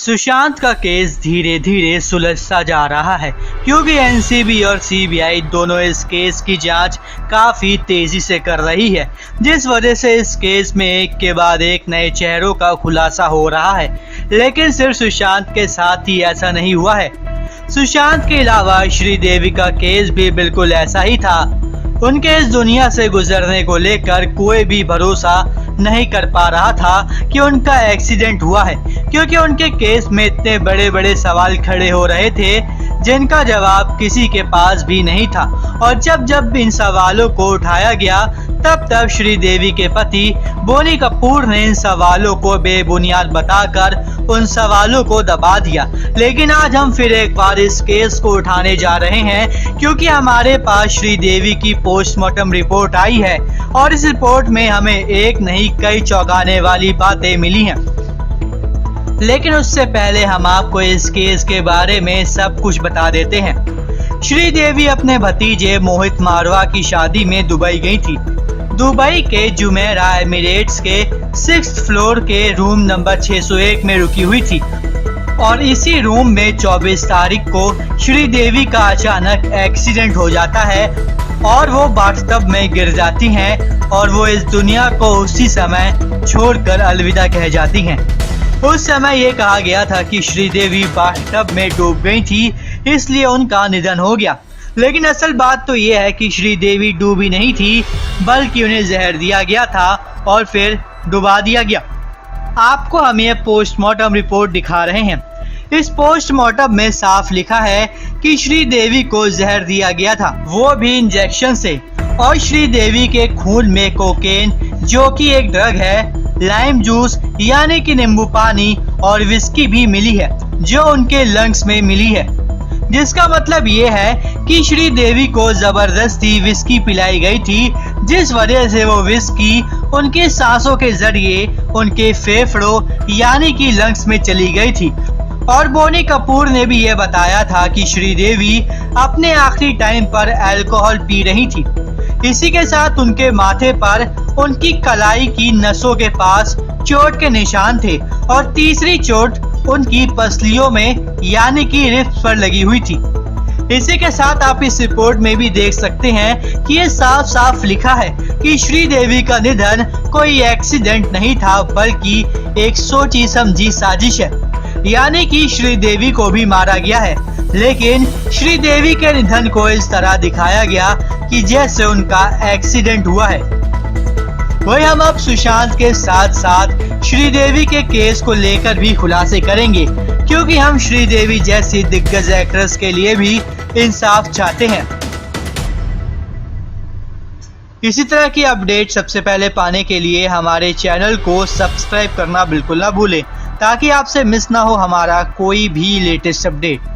सुशांत का केस धीरे धीरे सुलझता जा रहा है क्योंकि एनसीबी और सीबीआई दोनों इस केस की जांच काफी तेजी से कर रही है, जिस वजह से इस केस में एक के बाद एक नए चेहरों का खुलासा हो रहा है। लेकिन सिर्फ सुशांत के साथ ही ऐसा नहीं हुआ है। सुशांत के अलावा श्रीदेवी का केस भी बिल्कुल ऐसा ही था। उनके इस दुनिया से गुजरने को लेकर कोई भी भरोसा नहीं कर पा रहा था कि उनका एक्सीडेंट हुआ है, क्योंकि उनके केस में इतने बड़े बड़े सवाल खड़े हो रहे थे जिनका जवाब किसी के पास भी नहीं था। और जब जब इन सवालों को उठाया गया तब तब श्रीदेवी के पति बोनी कपूर ने इन सवालों को बेबुनियाद बताकर उन सवालों को दबा दिया। लेकिन आज हम फिर एक बार इस केस को उठाने जा रहे हैं क्योंकि हमारे पास श्रीदेवी की पोस्टमार्टम रिपोर्ट आई है और इस रिपोर्ट में हमें एक नहीं कई चौंकाने वाली बातें मिली हैं। लेकिन उससे पहले हम आपको इस केस के बारे में सब कुछ बता देते हैं। श्रीदेवी अपने भतीजे मोहित मारवा की शादी में दुबई गई थी। दुबई के जुमेरा एमिरेट्स के 6th फ्लोर के रूम नंबर 601 में रुकी हुई थी और इसी रूम में 24 तारीख को श्रीदेवी का अचानक एक्सीडेंट हो जाता है और वो बाथटब में गिर जाती हैं और वो इस दुनिया को उसी समय छोड़कर अलविदा कह जाती हैं। उस समय ये कहा गया था कि श्रीदेवी बाथटब में डूब गई थी, इसलिए उनका निधन हो गया। लेकिन असल बात तो ये है कि श्रीदेवी डूबी नहीं थी, बल्कि उन्हें जहर दिया गया था और फिर डुबा दिया गया। आपको हम ये पोस्टमार्टम रिपोर्ट दिखा रहे हैं। इस पोस्टमार्टम में साफ लिखा है कि श्रीदेवी को जहर दिया गया था, वो भी इंजेक्शन से, और श्रीदेवी के खून में कोकेन जो कि एक ड्रग है, लाइम जूस यानी कि नींबू पानी और विस्की भी मिली है जो उनके लंग्स में मिली है, जिसका मतलब ये है कि श्रीदेवी को जबरदस्ती विस्की पिलाई गई थी, जिस वजह से वो विस्की उनके सांसों के जरिए उनके फेफड़ों यानी कि लंग्स में चली गई थी। और बोनी कपूर ने भी ये बताया था कि श्रीदेवी अपने आखिरी टाइम पर अल्कोहल पी रही थी। इसी के साथ उनके माथे पर उनकी कलाई की नसों के पास चोट के निशान थे और तीसरी चोट उनकी पसलियों में यानी कि रिब्स पर लगी हुई थी। इसी के साथ आप इस रिपोर्ट में भी देख सकते हैं कि ये साफ साफ लिखा है कि श्रीदेवी का निधन कोई एक्सीडेंट नहीं था, बल्कि एक सोची समझी साजिश है, यानी कि श्रीदेवी को भी मारा गया है। लेकिन श्रीदेवी के निधन को इस तरह दिखाया गया कि जैसे उनका एक्सीडेंट हुआ है। वही हम अब सुशांत के साथ साथ श्रीदेवी के केस को लेकर भी खुलासे करेंगे, क्योंकि हम श्रीदेवी जैसी दिग्गज एक्ट्रेस के लिए भी इंसाफ चाहते हैं। इसी तरह की अपडेट सबसे पहले पाने के लिए हमारे चैनल को सब्सक्राइब करना बिल्कुल ना भूलें, ताकि आपसे मिस ना हो हमारा कोई भी लेटेस्ट अपडेट।